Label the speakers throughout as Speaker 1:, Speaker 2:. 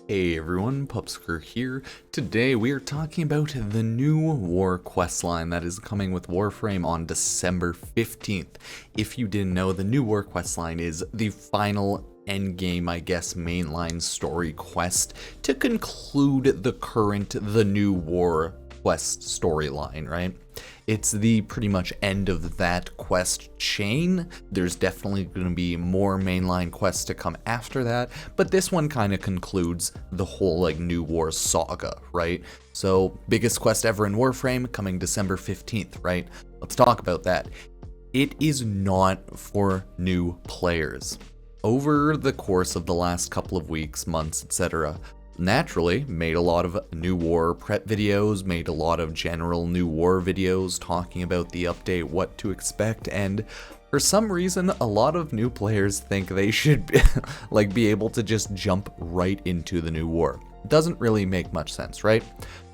Speaker 1: Hey everyone, Pupsker here. Today we are talking about the new war questline that is coming with Warframe on December 15th. If you didn't know, the new war questline is the final endgame, I guess, mainline story quest to conclude the new war quest storyline, right? It's the pretty much end of that quest chain. There's definitely going to be more mainline quests to come after that, but this one kind of concludes the whole new war saga, right? So biggest quest ever in Warframe coming December 15th, right? Let's talk about that. It is not for new players. Over the course of the last couple of weeks, months, etc., naturally made a lot of new war prep videos, made a lot of general new war videos talking about the update, what to expect, and for some reason a lot of new players think they should be able to just jump right into the new war. Doesn't really make much sense, right?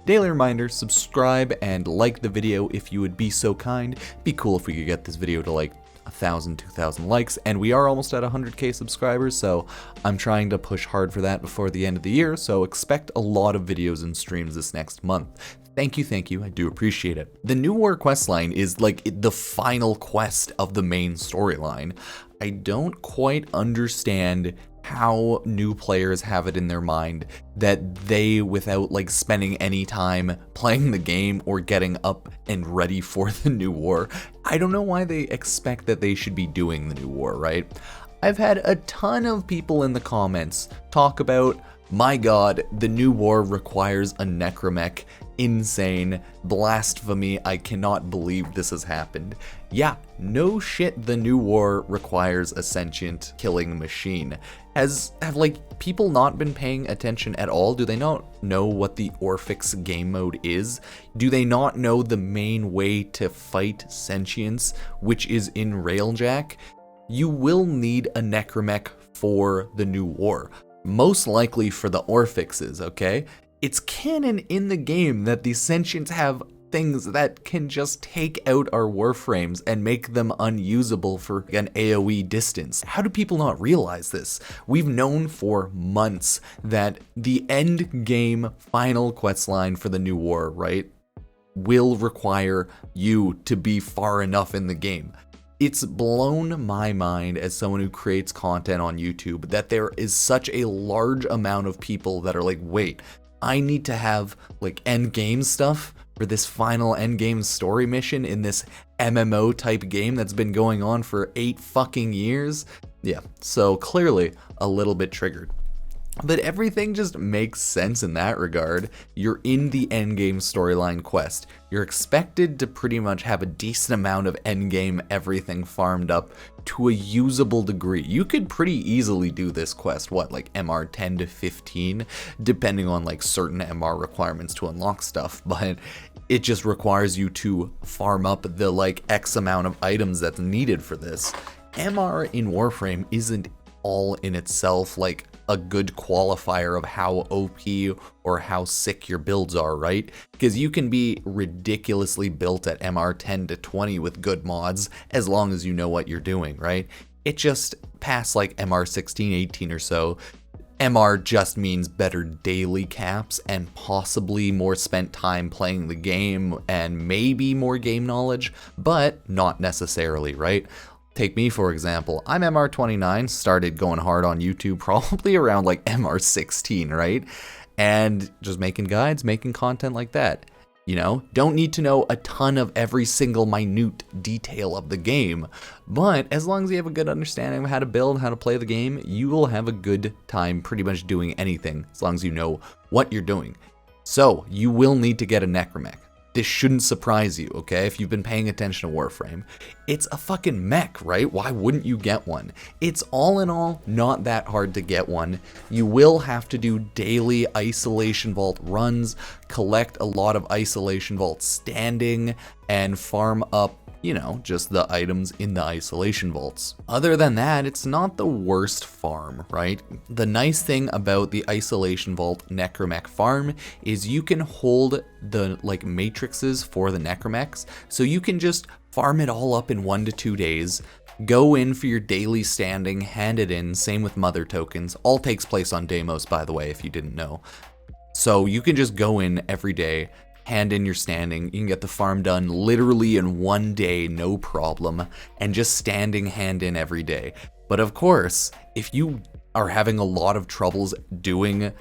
Speaker 1: Daily reminder, subscribe and like the video if you would be so kind. Be cool if we could get this video to 1,000, 2,000 likes, and we are almost at 100k subscribers, so I'm trying to push hard for that before the end of the year, so expect a lot of videos and streams this next month. Thank you, I do appreciate it. The new war questline is the final quest of the main storyline. I don't quite understand how new players have it in their mind that they, without spending any time playing the game or getting up and ready for the new war, I don't know why they expect that they should be doing the new war, right? I've had a ton of people in the comments talk about, my god, the new war requires a Necramech. Insane. Blasphemy. I cannot believe this has happened. Yeah, no shit, the new war requires a sentient killing machine. Have people not been paying attention at all? Do they not know what the orphix game mode is? Do they not know the main way to fight sentience, which is in Railjack? You will need a Necramech for the new war. Most likely for the orphixes, okay? It's canon in the game that the sentients have things that can just take out our warframes and make them unusable for an AoE distance. How do people not realize this? We've known for months that the end game final questline for the new war, right, will require you to be far enough in the game. It's blown my mind as someone who creates content on YouTube that there is such a large amount of people that are wait, I need to have end game stuff for this final end game story mission in this MMO type game that's been going on for 8 fucking years. Yeah, so clearly a little bit triggered. But everything just makes sense in that regard. You're in the endgame storyline quest. You're expected to pretty much have a decent amount of endgame everything farmed up to a usable degree. You could pretty easily do this quest, MR 10 to 15, depending on certain MR requirements to unlock stuff, but it just requires you to farm up the X amount of items that's needed for this. MR in Warframe isn't all in itself a good qualifier of how OP or how sick your builds are, right? Because you can be ridiculously built at MR 10 to 20 with good mods as long as you know what you're doing, right? It just past MR 16, 18 or so, MR just means better daily caps and possibly more spent time playing the game and maybe more game knowledge, but not necessarily, right? Take me, for example. I'm MR29, started going hard on YouTube probably around MR16, right? And just making guides, making content like that. You know, don't need to know a ton of every single minute detail of the game, but as long as you have a good understanding of how to build, how to play the game, you will have a good time pretty much doing anything, as long as you know what you're doing. So, you will need to get a Necramech. This shouldn't surprise you, okay, if you've been paying attention to Warframe. It's a fucking mech, right? Why wouldn't you get one? It's all in all not that hard to get one. You will have to do daily Isolation Vault runs, collect a lot of Isolation Vault standing, and farm up, just the items in the Isolation Vaults. Other than that, it's not the worst farm, right? The nice thing about the Isolation Vault Necramech farm is you can hold the matrices for the Necramechs, so you can just farm it all up in 1 to 2 days, Go in for your daily standing, hand it in, same with mother tokens. All takes place on Deimos, by the way, if you didn't know. So you can just go in every day, hand in your standing, you can get the farm done literally in one day, no problem, and just standing hand in every day. But of course, if you are having a lot of troubles doing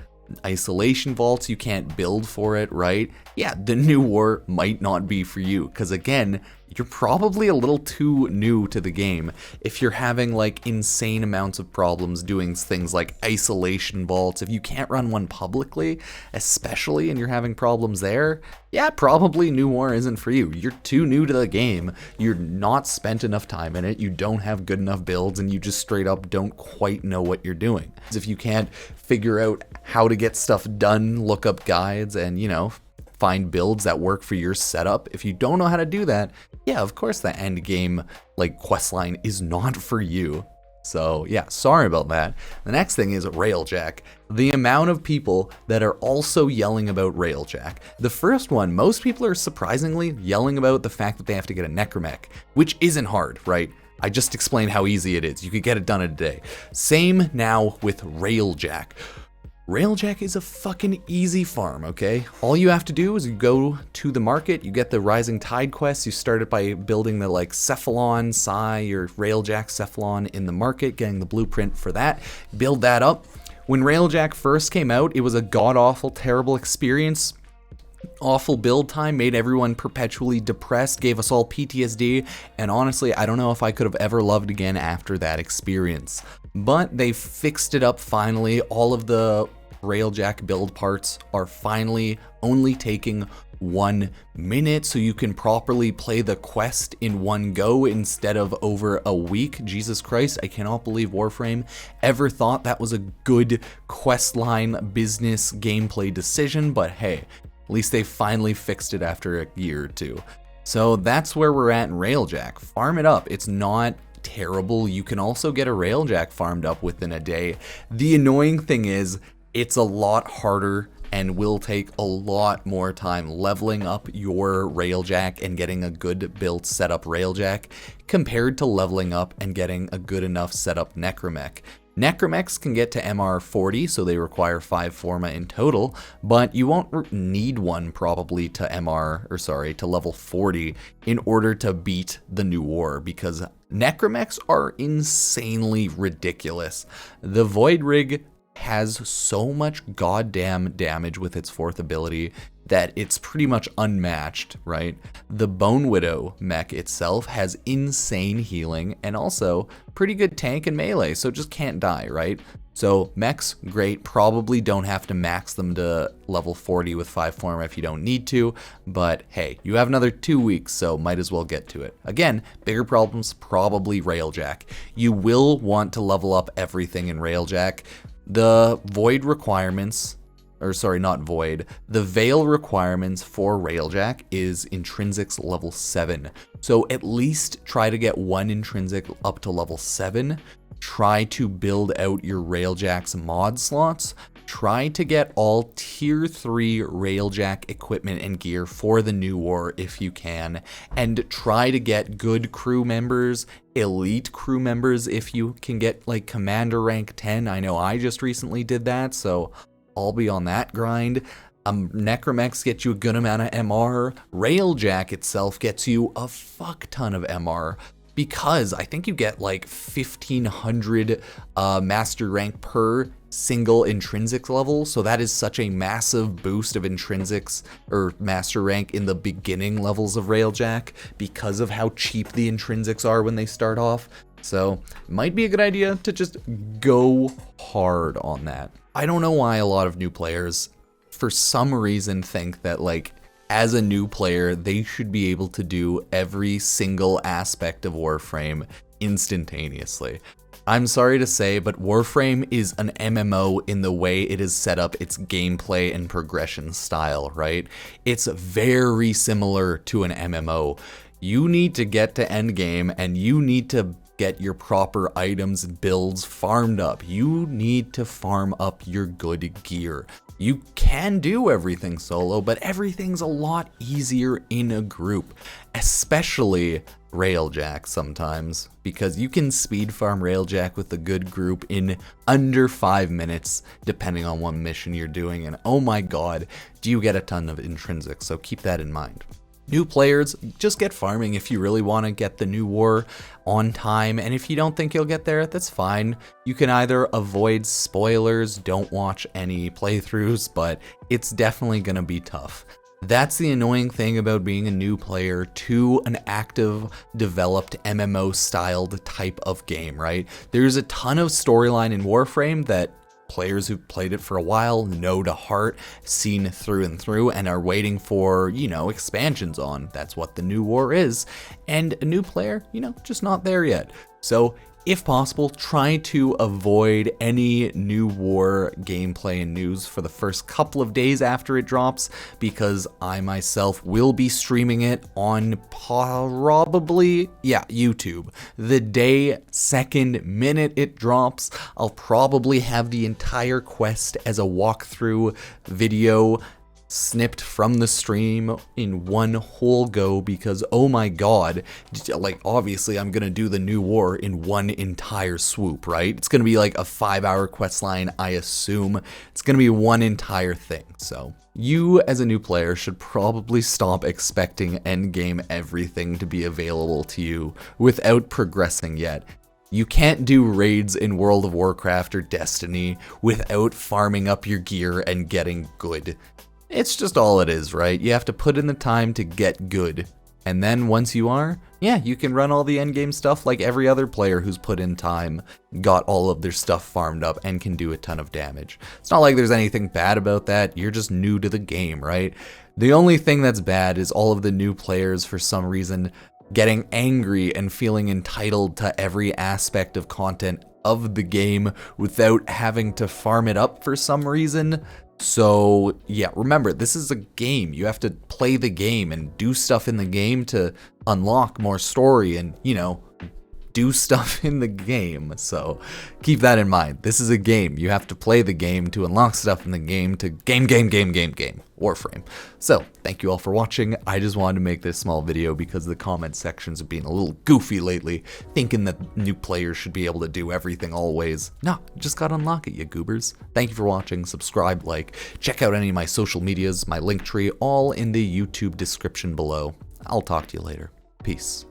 Speaker 1: isolation vaults, you can't build for it, right? Yeah, the new war might not be for you, because again, you're probably a little too new to the game if you're having like insane amounts of problems doing things like isolation vaults. If you can't run one publicly, especially, and you're having problems there, yeah, probably New War isn't for you. You're too new to the game, you're not spent enough time in it, you don't have good enough builds, and you just straight up don't quite know what you're doing. If you can't figure out how to get stuff done, look up guides, and find builds that work for your setup, if you don't know how to do that, yeah, of course the end game like questline is not for you. So yeah, sorry about that. The next thing is Railjack. The amount of people that are also yelling about Railjack. The first one, most people are surprisingly yelling about the fact that they have to get a Necramech, which isn't hard, right? I just explained how easy it is. You could get it done in a day. Same now with Railjack. Railjack is a fucking easy farm, okay? All you have to do is you go to the market, you get the Rising Tide quest, you start it by building the like Cephalon, Psy, or Railjack Cephalon in the market, getting the blueprint for that, build that up. When Railjack first came out, it was a god-awful, terrible experience. Awful build time, made everyone perpetually depressed, gave us all PTSD, and honestly, I don't know if I could have ever loved again after that experience. But they fixed it up finally. All of the Railjack build parts are finally only taking 1 minute, so you can properly play the quest in one go instead of over a week. Jesus Christ, I cannot believe Warframe ever thought that was a good questline business gameplay decision, but hey, at least they finally fixed it after a year or two. So that's where we're at in Railjack. Farm it up. It's not terrible. You can also get a Railjack farmed up within a day. The annoying thing is, it's a lot harder and will take a lot more time leveling up your Railjack and getting a good built setup Railjack compared to leveling up and getting a good enough setup Necramech. Necramechs can get to MR 40, so they require 5 forma in total, but you won't need one probably to to level 40 in order to beat the new war, because Necramechs are insanely ridiculous. The Void Rig has so much goddamn damage with its 4th ability that it's pretty much unmatched, right? The Bone Widow mech itself has insane healing and also pretty good tank and melee, so just can't die, right? So mechs, great, probably don't have to max them to level 40 with 5 form if you don't need to, but hey, you have another 2 weeks, so might as well get to it. Again, bigger problems, probably Railjack. You will want to level up everything in Railjack. The void requirements, the veil requirements for Railjack is intrinsics level 7. So at least try to get 1 intrinsic up to level 7. Try to build out your Railjack's mod slots. Try to get all tier 3 Railjack equipment and gear for the new war if you can. And try to get good crew members, elite crew members if you can get like commander rank 10. I know I just recently did that, so I'll be on that grind. Necramechs get you a good amount of MR. Railjack itself gets you a fuck ton of MR, because I think you get like 1500 master rank per single intrinsics level, so that is such a massive boost of intrinsics or master rank in the beginning levels of Railjack because of how cheap the intrinsics are when they start off. So it might be a good idea to just go hard on that. I don't know why a lot of new players for some reason think that like as a new player they should be able to do every single aspect of Warframe instantaneously. I'm sorry to say, but Warframe is an MMO in the way it is set up its gameplay and progression style, right? It's very similar to an MMO. You need to get to endgame and you need to get your proper items, builds farmed up. You need to farm up your good gear. You can do everything solo, but everything's a lot easier in a group, especially Railjack sometimes, because you can speed farm Railjack with a good group in under 5 minutes, depending on what mission you're doing, and oh my god, do you get a ton of intrinsics, so keep that in mind. New players, just get farming if you really want to get the new war on time, and if you don't think you'll get there, that's fine. You can either avoid spoilers, don't watch any playthroughs, but it's definitely going to be tough. That's the annoying thing about being a new player to an active, developed MMO-styled type of game, right? There's a ton of storyline in Warframe that players who've played it for a while know to heart, seen through and through, and are waiting for, you know, expansions on. That's what the new war is. And a new player, you know, just not there yet. So if possible, try to avoid any new war gameplay and news for the first couple of days after it drops, because I myself will be streaming it on probably, YouTube. The second minute it drops, I'll probably have the entire quest as a walkthrough video snipped from the stream in one whole go, because oh my god, like obviously I'm gonna do the new war in one entire swoop, right? It's gonna be like a 5-hour quest line, I assume. It's gonna be one entire thing. So you as a new player should probably stop expecting endgame everything to be available to you without progressing yet. You can't do raids in World of Warcraft or Destiny without farming up your gear and getting good. It's just all it is, right? You have to put in the time to get good. And then once you are, you can run all the endgame stuff like every other player who's put in time, got all of their stuff farmed up, and can do a ton of damage. It's not like there's anything bad about that. You're just new to the game, right? The only thing that's bad is all of the new players, for some reason, getting angry and feeling entitled to every aspect of content of the game without having to farm it up for some reason. So yeah, remember, this is a game. You have to play the game and do stuff in the game to unlock more story and, you know, do stuff in the game. So keep that in mind. This is a game. You have to play the game to unlock stuff in the game to game. Warframe. So thank you all for watching. I just wanted to make this small video because the comment sections have been a little goofy lately, thinking that new players should be able to do everything always. No, just gotta unlock it, you goobers. Thank you for watching. Subscribe, like, check out any of my social medias, my link tree, all in the YouTube description below. I'll talk to you later. Peace.